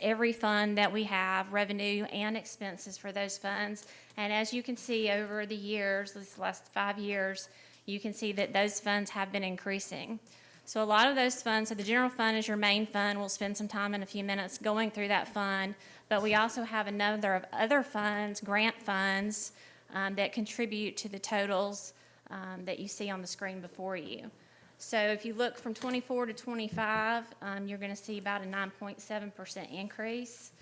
every fund that we have, revenue and expenses for those funds. And as you can see over the years, this last 5 years, you can see that those funds have been increasing. So a lot of those funds, so the general fund is your main fund. We'll spend some time in a few minutes going through that fund. But we also have a number of other funds, grant funds, that contribute to the totals that you see on the screen before you. So if you look from 24 to 25, you're going to see about a 9.7% increase.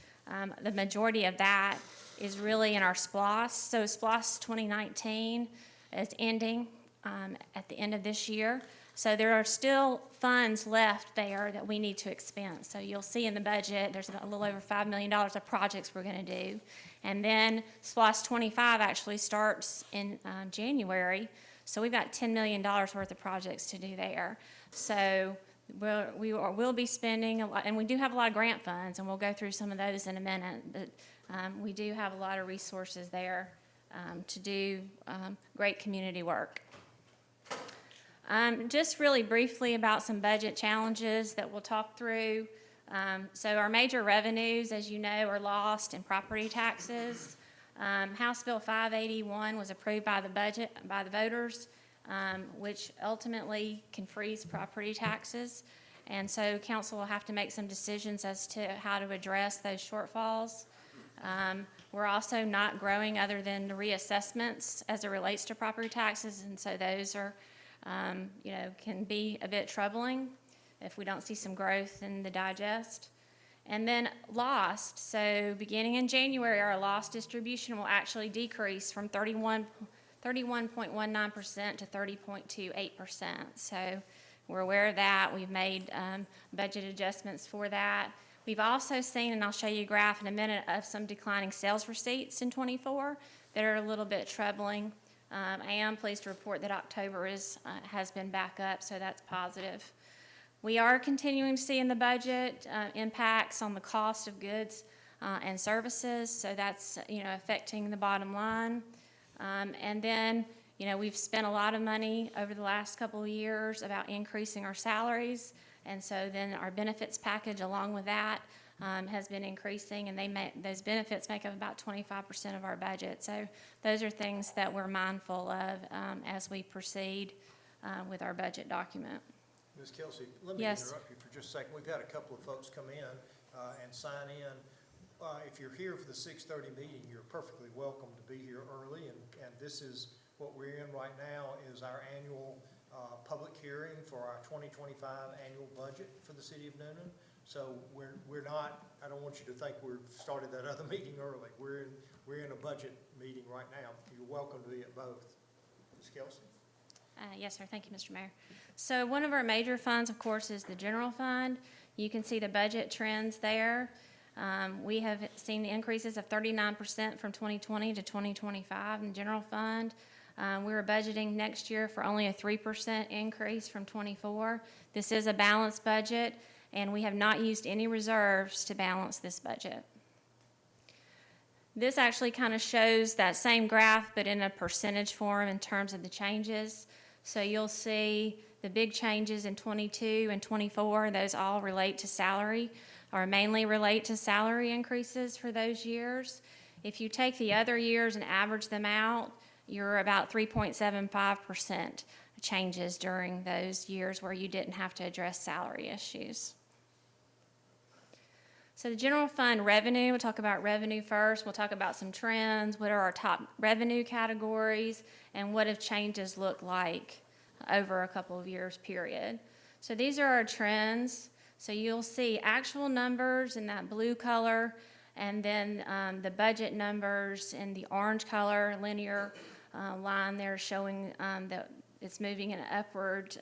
The majority of that is really in our SPLOST. So SPLOST 2019 is ending at the end of this year. So there are still funds left there that we need to expense. So you'll see in the budget, there's about a little over $5 million of projects we're going to do. And then SPLOST 25 actually starts in January. So we've got $10 million worth of projects to do there. So we'll be spending a lot, and we do have a lot of grant funds, and we'll go through some of those in a minute. But we do have a lot of resources there to do great community work. Just really briefly about some budget challenges that we'll talk through. So our major revenues, as you know, are lost in property taxes. House Bill 581 was approved by the voters, which ultimately can freeze property taxes. And so council will have to make some decisions as to how to address those shortfalls. We're also not growing other than the reassessments as it relates to property taxes, and so those are can be a bit troubling if we don't see some growth in the digest. And then lost, so beginning in January, our lost distribution will actually decrease from 31.19% to 30.28%. So we're aware of that. We've made budget adjustments for that. We've also seen, and I'll show you a graph in a minute, of some declining sales receipts in 24 that are a little bit troubling. I am pleased to report that October has been back up, so that's positive. We are continuing to see in the budget impacts on the cost of goods and services, so that's affecting the bottom line. And then we've spent a lot of money over the last couple of years about increasing our salaries, and so then our benefits package along with that has been increasing, and those benefits make up about 25% of our budget. So those are things that we're mindful of as we proceed with our budget document. Ms. Kelsey, let me interrupt you for just a second. We've had a couple of folks come in and sign in. If you're here for the 6:30 meeting, you're perfectly welcome to be here early, and this is what we're in right now is our annual public hearing for our 2025 annual budget for the city of Newnan. So we're not, I don't want you to think we've started that other meeting early. We're in a budget meeting right now. You're welcome to be at both. Ms. Kelsey? Yes, sir. Thank you, Mr. Mayor. So one of our major funds, of course, is the general fund. You can see the budget trends there. We have seen the increases of 39% from 2020 to 2025 in the general fund. We're budgeting next year for only a 3% increase from 24. This is a balanced budget, and we have not used any reserves to balance this budget. This actually kind of shows that same graph, but in a percentage form in terms of the changes. So you'll see the big changes in 22 and 24, those all relate to salary, or mainly relate to salary increases for those years. If you take the other years and average them out, you're about 3.75% changes during those years where you didn't have to address salary issues. So the general fund revenue, we'll talk about revenue first. We'll talk about some trends, what are our top revenue categories, and what have changes looked like over a couple of years period. So these are our trends. So you'll see actual numbers in that blue color, and then the budget numbers in the orange color, linear line there showing that it's moving in an upward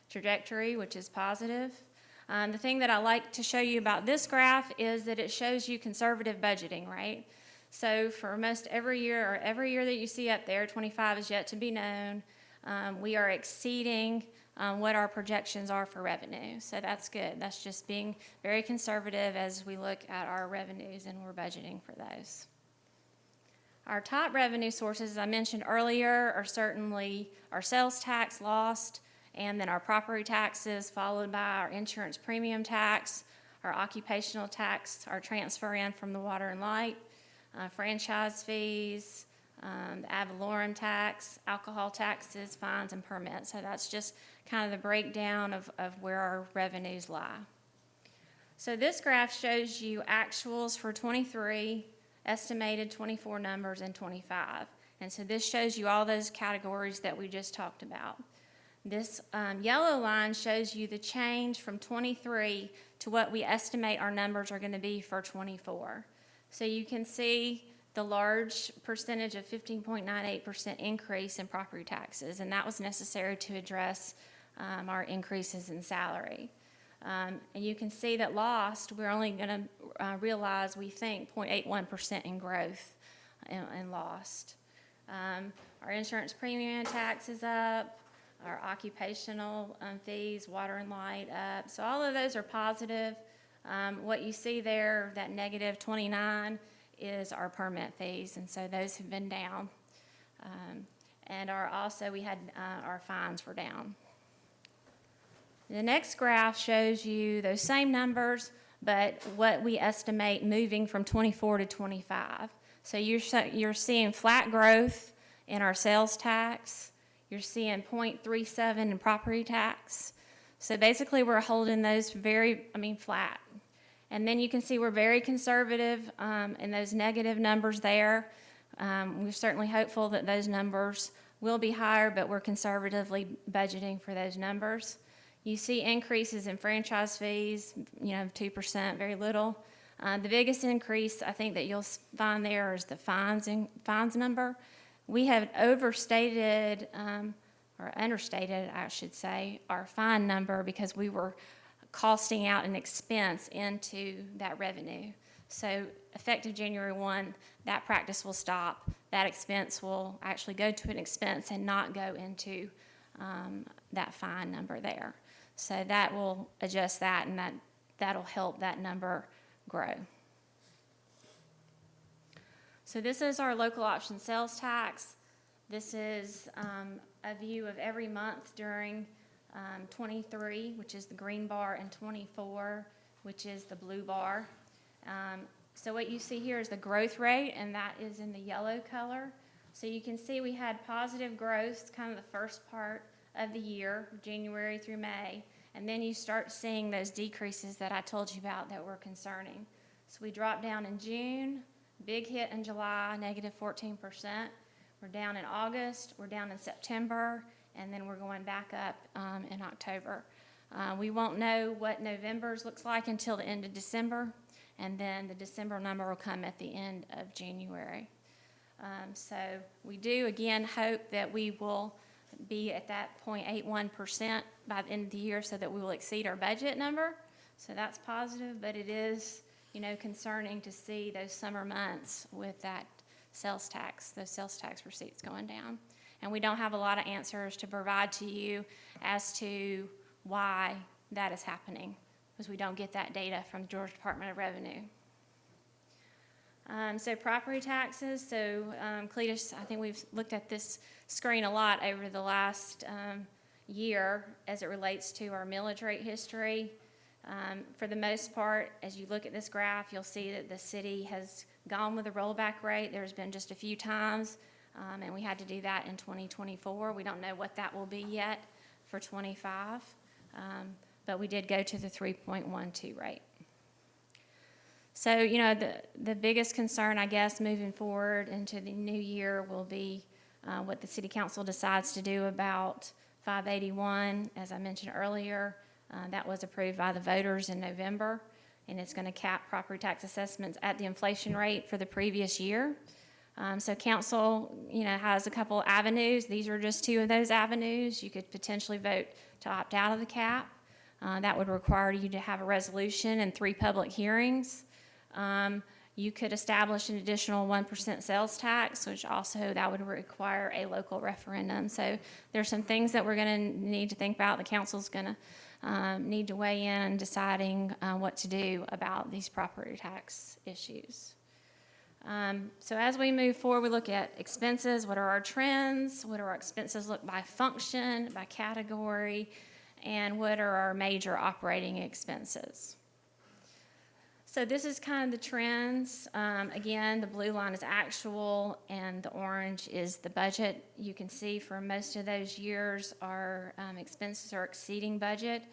trajectory, which is positive. The thing that I like to show you about this graph is that it shows you conservative budgeting, right? So for most every year, or every year that you see up there, 25 is yet to be known, we are exceeding what our projections are for revenue. So that's good. That's just being very conservative as we look at our revenues and we're budgeting for those. Our top revenue sources, as I mentioned earlier, are certainly our sales tax lost, and then our property taxes, followed by our insurance premium tax, our occupational tax, our transfer in from the water and light, franchise fees, the ad valorem tax, alcohol taxes, fines, and permits. So that's just kind of the breakdown of where our revenues lie. So this graph shows you actuals for 23, estimated 24 numbers, and 25. And so this shows you all those categories that we just talked about. This yellow line shows you the change from 23 to what we estimate our numbers are going to be for 24. So you can see the large percentage of 15.98% increase in property taxes, and that was necessary to address our increases in salary. And you can see that lost, we're only going to realize, we think, 0.81% in growth in lost. Our insurance premium tax is up, our occupational fees, water and light up. So all of those are positive. What you see there, that negative 29, is our permit fees, and so those have been down. And we had our fines were down. The next graph shows you those same numbers, but what we estimate moving from 24 to 25. So you're seeing flat growth in our sales tax. You're seeing 0.37 in property tax. So basically we're holding those flat. And then you can see we're very conservative in those negative numbers there. We're certainly hopeful that those numbers will be higher, but we're conservatively budgeting for those numbers. You see increases in franchise fees, 2%, very little. The biggest increase I think that you'll find there is the fines number. We have overstated, or understated, I should say, our fine number because we were costing out an expense into that revenue. So effective January 1, that practice will stop. That expense will actually go to an expense and not go into that fine number there. So that will adjust that, and that'll help that number grow. So this is our local option sales tax. This is a view of every month during 23, which is the green bar, and 24, which is the blue bar. So what you see here is the growth rate, and that is in the yellow color. So you can see we had positive growth kind of the first part of the year, January through May, and then you start seeing those decreases that I told you about that were concerning. So we dropped down in June, big hit in July, negative 14%. We're down in August, we're down in September, and then we're going back up in October. We won't know what November's looks like until the end of December, and then the December number will come at the end of January. So we do, again, hope that we will be at that 0.81% by the end of the year so that we will exceed our budget number. So that's positive, but it is, concerning to see those summer months with that those sales tax receipts going down. And we don't have a lot of answers to provide to you as to why that is happening, because we don't get that data from the Georgia Department of Revenue. So property taxes, Cletus, I think we've looked at this screen a lot over the last year as it relates to our millage rate history. For the most part, as you look at this graph, you'll see that the city has gone with a rollback rate. There's been just a few times, and we had to do that in 2024. We don't know what that will be yet for 25, but we did go to the 3.12 rate. So, the biggest concern, I guess, moving forward into the new year will be what the city council decides to do about 581. As I mentioned earlier, that was approved by the voters in November, and it's going to cap property tax assessments at the inflation rate for the previous year. So council, has a couple avenues. These are just two of those avenues. You could potentially vote to opt out of the cap. That would require you to have a resolution and 3 public hearings. You could establish an additional 1% sales tax, which also that would require a local referendum. So there's some things that we're going to need to think about. The council's going to need to weigh in deciding what to do about these property tax issues. So as we move forward, we look at expenses. What are our trends? What do our expenses look by function, by category? And what are our major operating expenses? So this is kind of the trends. Again, the blue line is actual and the orange is the budget. You can see for most of those years, our expenses are exceeding budget.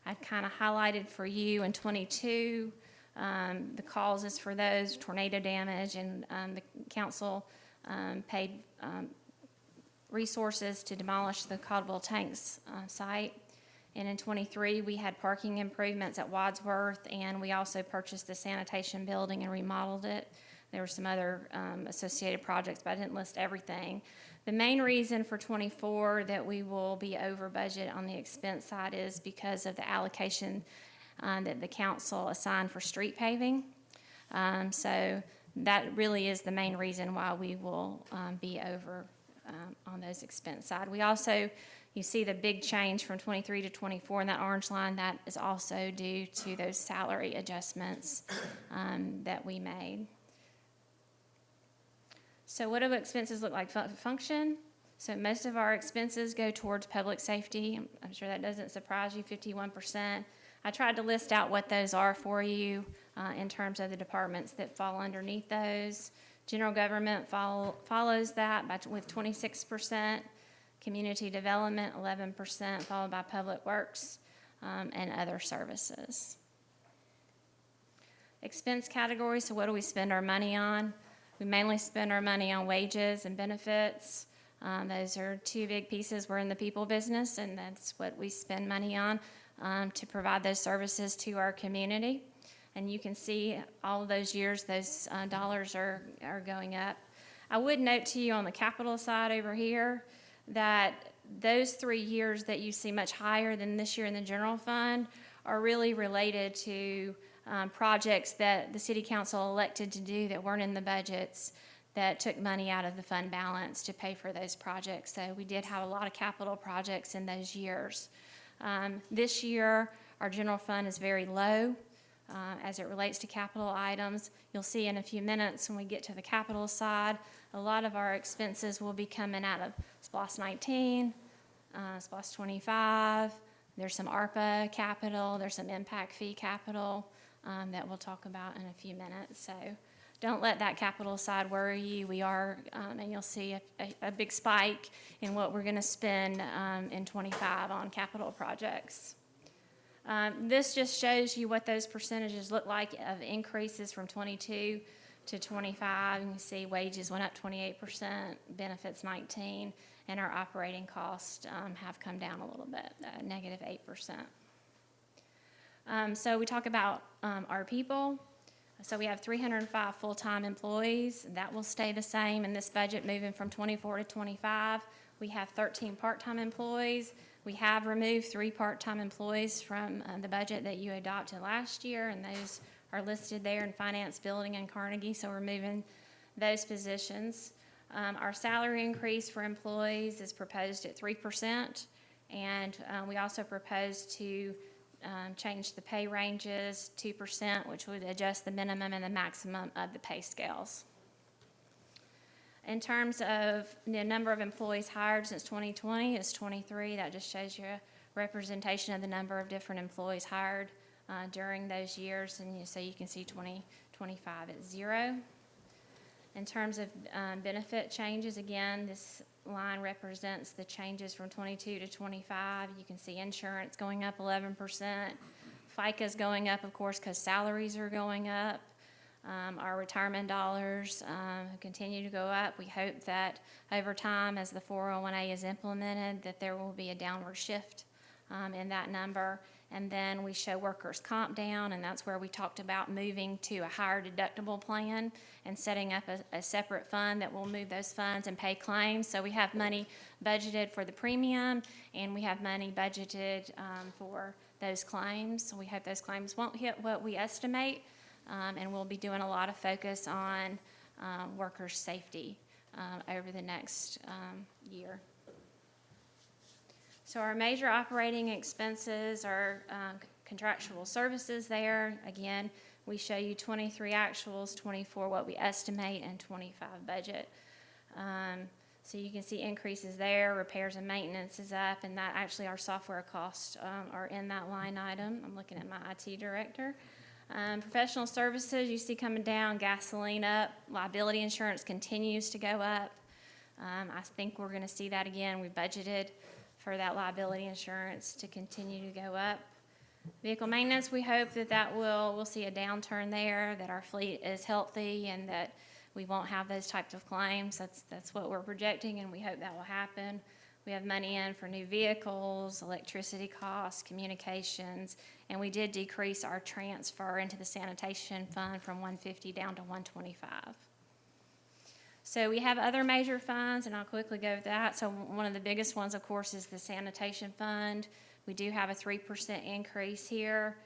I kind of highlighted for you in '22, the causes for those, tornado damage, and the council paid resources to demolish the Caldwell Tanks site. And in '23, we had parking improvements at Wadsworth, and we also purchased the sanitation building and remodeled it. There were some other associated projects, but I didn't list everything. The main reason for '24 that we will be over budget on the expense side is because of the allocation that the council assigned for street paving. So that really is the main reason why we will be over on those expense side. We also, you see the big change from '23 to '24 in that orange line. That is also due to those salary adjustments that we made. So what do expenses look like function? So most of our expenses go towards public safety. I'm sure that doesn't surprise you, 51%. I tried to list out what those are for you in terms of the departments that fall underneath those. General government follows that with 26%. Community development, 11%, followed by public works and other services. Expense categories, so what do we spend our money on? We mainly spend our money on wages and benefits. Those are two big pieces. We're in the people business, and that's what we spend money on to provide those services to our community. And you can see all of those years, those dollars are going up. I would note to you on the capital side over here that those 3 years that you see much higher than this year in the general fund are really related to projects that the city council elected to do that weren't in the budgets, that took money out of the fund balance to pay for those projects. So we did have a lot of capital projects in those years. This year, our general fund is very low as it relates to capital items. You'll see in a few minutes when we get to the capital side, a lot of our expenses will be coming out of SPLOST 19, SPLOST 25. There's some ARPA capital, there's some impact fee capital that we'll talk about in a few minutes. So don't let that capital side worry you. We are, and you'll see a big spike in what we're going to spend in '25 on capital projects. This just shows you what those percentages look like of increases from =22 to '25. You can see wages went up 28%, benefits 19%, and our operating costs have come down a little bit, -8%. So we talk about our people. So we have 305 full-time employees. That will stay the same in this budget moving from '24 to '25. We have 13 part-time employees. We have removed 3 part-time employees from the budget that you adopted last year, and those are listed there in Finance, Building, and Carnegie, so we're moving those positions. Our salary increase for employees is proposed at 3%, and we also propose to change the pay ranges 2%, which would adjust the minimum and the maximum of the pay scales. In terms of the number of employees hired since 2020, it's 23. That just shows you a representation of the number of different employees hired during those years, and so you can see 2025 at 0. In terms of benefit changes, again, this line represents the changes from '22 to '25. You can see insurance going up 11%. FICA's going up, of course, because salaries are going up. Our retirement dollars continue to go up. We hope that over time, as the 401A is implemented, that there will be a downward shift in that number. And then we show workers' comp down, and that's where we talked about moving to a higher deductible plan and setting up a separate fund that will move those funds and pay claims. So we have money budgeted for the premium, and we have money budgeted for those claims. So we hope those claims won't hit what we estimate, and we'll be doing a lot of focus on workers' safety over the next year. So our major operating expenses are contractual services there. Again, we show you 23 actuals, 24 what we estimate, and 25 budget. So you can see increases there. Repairs and maintenance is up, and that actually our software costs are in that line item. I'm looking at my IT director. Professional services, you see coming down, gasoline up, liability insurance continues to go up. I think we're gonna see that again. We budgeted for that liability insurance to continue to go up. Vehicle maintenance, we hope that we'll see a downturn there, that our fleet is healthy and that we won't have those types of claims. That's what we're projecting, and we hope that will happen. We have money in for new vehicles, electricity costs, communications, and we did decrease our transfer into the sanitation fund from 150 down to 125. So we have other major funds, and I'll quickly go over that. So one of the biggest ones, of course, is the sanitation fund. We do have a 3% increase here.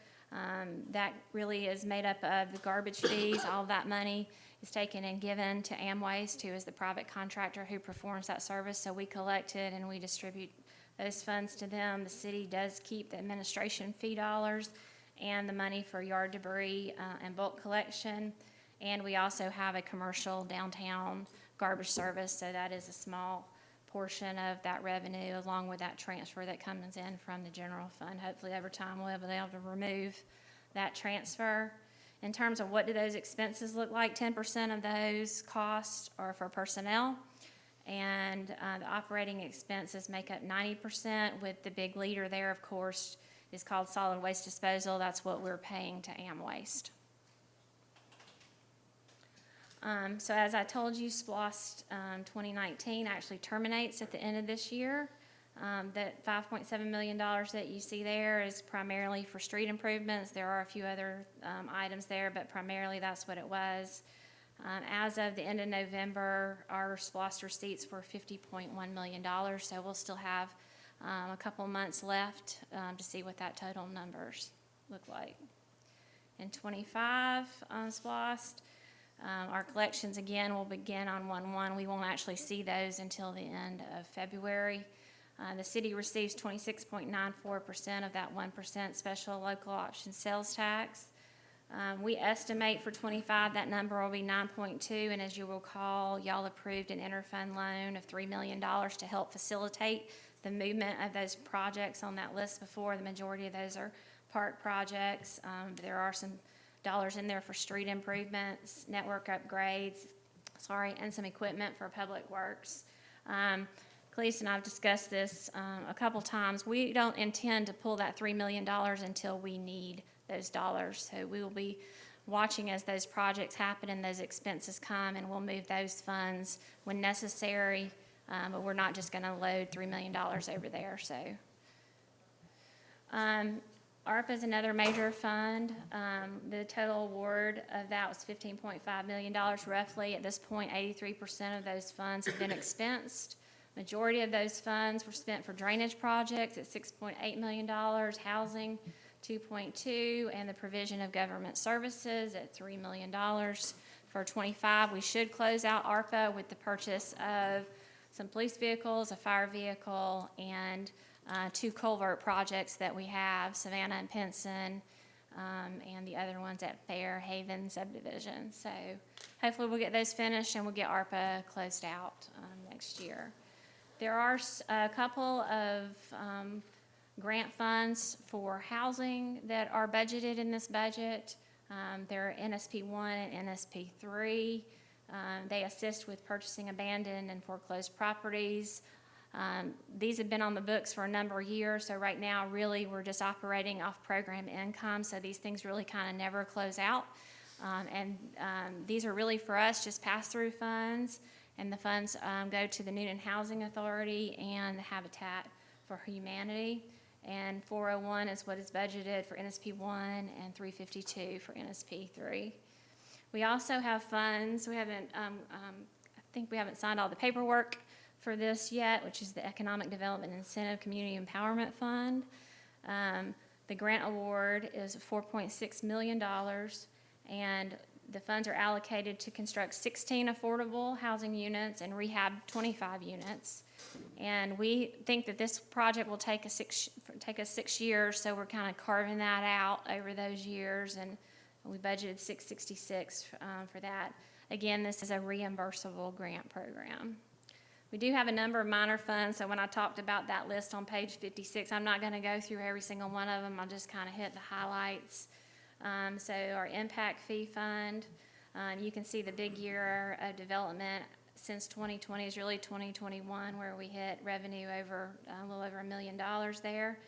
That really is made up of the garbage fees. All of that money is taken and given to AmWaste, who is the private contractor who performs that service. So we collect it and we distribute those funds to them. The city does keep the administration fee dollars and the money for yard debris and bulk collection. And we also have a commercial downtown garbage service, so that is a small portion of that revenue, along with that transfer that comes in from the general fund. Hopefully over time we'll be able to remove that transfer. In terms of what do those expenses look like, 10% of those costs are for personnel, and the operating expenses make up 90%, with the big leader there, of course, is called solid waste disposal. That's what we're paying to AmWaste. So as I told you, SPLOST 2019 actually terminates at the end of this year. That $5.7 million that you see there is primarily for street improvements. There are a few other items there, but primarily that's what it was. As of the end of November, our SPLOST receipts were $50.1 million, so we'll still have a couple months left to see what that total numbers look like. In 25 on SPLOST, our collections again will begin on 1/1. We won't actually see those until the end of February. The city receives 26.94% of that 1% special local option sales tax. We estimate for 25 that number will be 9.2, and as you recall, y'all approved an interfund loan of $3 million to help facilitate the movement of those projects on that list before. The majority of those are park projects. There are some dollars in there for street improvements, network upgrades, and some equipment for public works. Cleese and I have discussed this a couple times. We don't intend to pull that $3 million until we need those dollars. So we will be watching as those projects happen and those expenses come, and we'll move those funds when necessary, but we're not just gonna load $3 million over there, so. ARPA is another major fund. The total award of that was $15.5 million roughly. At this point, 83% of those funds have been expensed. Majority of those funds were spent for drainage projects at $6.8 million, housing 2.2, and the provision of government services at $3 million. For 25, we should close out ARPA with the purchase of some police vehicles, a fire vehicle, and 2 culvert projects that we have, Savannah and Pinson, and the other ones at Fairhaven subdivision. So hopefully we'll get those finished and we'll get ARPA closed out next year. There are a couple of grant funds for housing that are budgeted in this budget. They're NSP 1 and NSP 3. They assist with purchasing abandoned and foreclosed properties. These have been on the books for a number of years, so right now really we're just operating off program income, so these things really kind of never close out. These are really for us just pass-through funds, and the funds go to the Newnan Housing Authority and the Habitat for Humanity. And 401 is what is budgeted for NSP 1 and 352 for NSP 3. We also have funds. We haven't, I think we haven't signed all the paperwork for this yet, which is the Economic Development Incentive Community Empowerment Fund. The grant award is $4.6 million, and the funds are allocated to construct 16 affordable housing units and rehab 25 units. And we think that this project will take us 6 years, so we're kind of carving that out over those years, and we budgeted $666 for that. Again, this is a reimbursable grant program. We do have a number of minor funds, so when I talked about that list on page 56, I'm not going to go through every single one of them. I'll just kind of hit the highlights. So our impact fee fund, you can see the big year of development since 2020 is really 2021, where we hit revenue over, a little over $1 million there.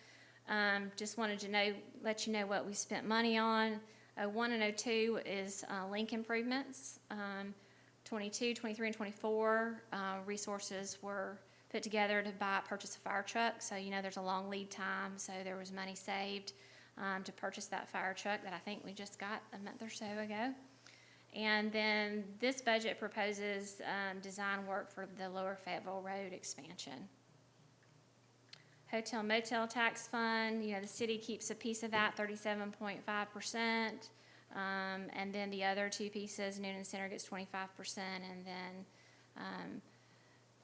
Just wanted to let you know what we spent money on. 01 and 02 is link improvements. 22, 23, and 24 resources were put together to purchase a fire truck. So there's a long lead time, so there was money saved to purchase that fire truck that I think we just got a month or so ago. And then this budget proposes design work for the Lower Fayetteville Road expansion. Hotel motel tax fund, the city keeps a piece of that, 37.5%. And then the other two pieces, Noonan Center gets 25%, and then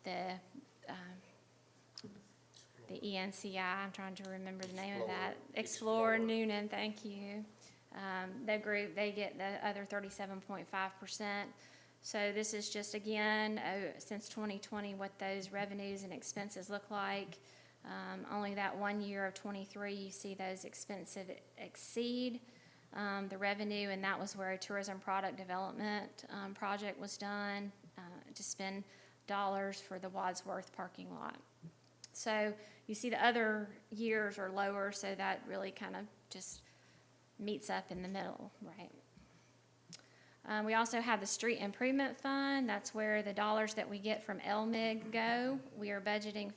the ENCI, I'm trying to remember the name of that. Explore Noonan, thank you. The group, they get the other 37.5%. So this is just, again, since 2020, what those revenues and expenses look like. Only that 1 year of 23, you see those expenses exceed the revenue, and that was where a tourism product development project was done to spend dollars for the Wadsworth parking lot. So you see the other years are lower, so that really kind of just meets up in the middle, right? We also have the street improvement fund. That's where the dollars that we get from LMIG go. We are budgeting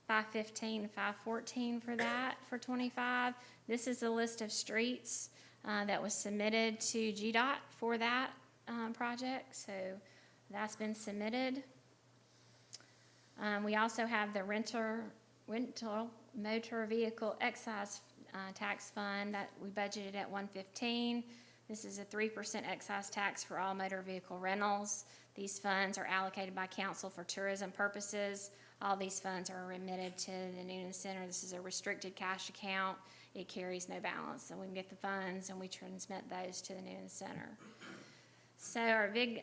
$515, $514 for that for 25. This is a list of streets that was submitted to GDOT for that project, so that's been submitted. We also have the rental motor vehicle excise tax fund that we budgeted at $115. This is a 3% excise tax for all motor vehicle rentals. These funds are allocated by council for tourism purposes. All these funds are remitted to the Noonan Center. This is a restricted cash account. It carries no balance, and we can get the funds and we transmit those to the Noonan Center. So our big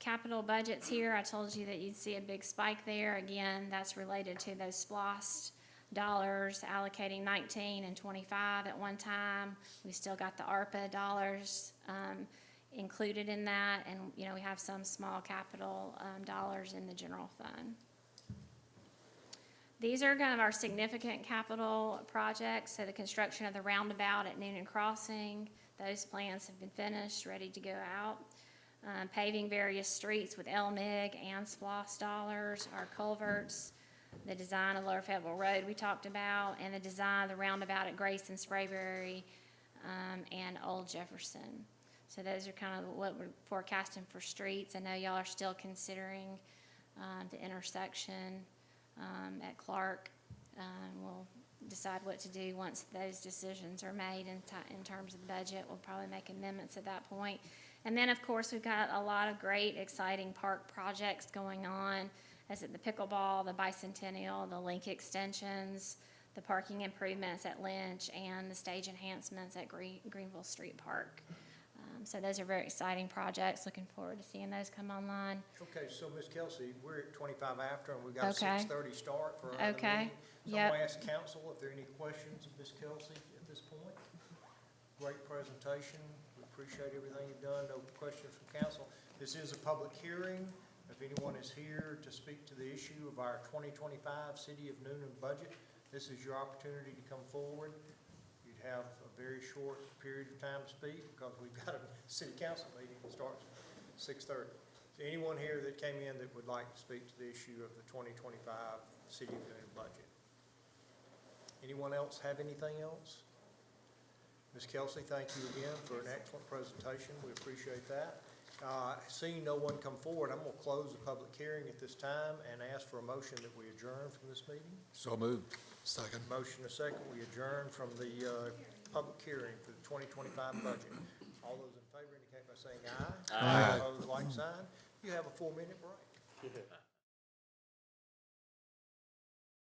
capital budgets here, I told you that you'd see a big spike there. Again, that's related to those SPLOST dollars, allocating 19 and 25 at one time. We still got the ARPA dollars included in that, and we have some small capital dollars in the general fund. These are kind of our significant capital projects. So the construction of the roundabout at Noonan Crossing, those plans have been finished, ready to go out. Paving various streets with LMIG and SPLOST dollars, our culverts, the design of Lower Fayetteville Road we talked about, and the design of the roundabout at Grace and Sprayberry and Old Jefferson. So those are kind of what we're forecasting for streets. I know y'all are still considering the intersection at Clark. We'll decide what to do once those decisions are made in terms of the budget. We'll probably make amendments at that point. And then, of course, we've got a lot of great, exciting park projects going on, as at the pickleball, the bicentennial, the link extensions, the parking improvements at Lynch, and the stage enhancements at Greenville Street Park. So those are very exciting projects. Looking forward to seeing those come online. Okay, so Ms. Kelsey, we're at 25 after, and we've got a Okay. 6:30 start for our other Okay. meeting. So Yep. I'm going to ask council if there are any questions of Ms. Kelsey at this point. Great presentation. We appreciate everything you've done. No questions from council. This is a public hearing. If anyone is here to speak to the issue of our 2025 City of Noonan budget, this is your opportunity to come forward. You'd have a very short period of time to speak because we've got a city council meeting that starts at 6:30. So anyone here that came in that would like to speak to the issue of the 2025 City of Noonan budget? Anyone else have anything else? Ms. Kelsey, thank you again for an excellent presentation. We appreciate that. Seeing no one come forward, I'm going to close the public hearing at this time and ask for a motion that we adjourn from this meeting. So moved. Second. Motion a second, we adjourn from the public hearing for the 2025 budget. All those in favor indicate by saying aye. Aye. Opposed, like sign. You have a 4-minute break.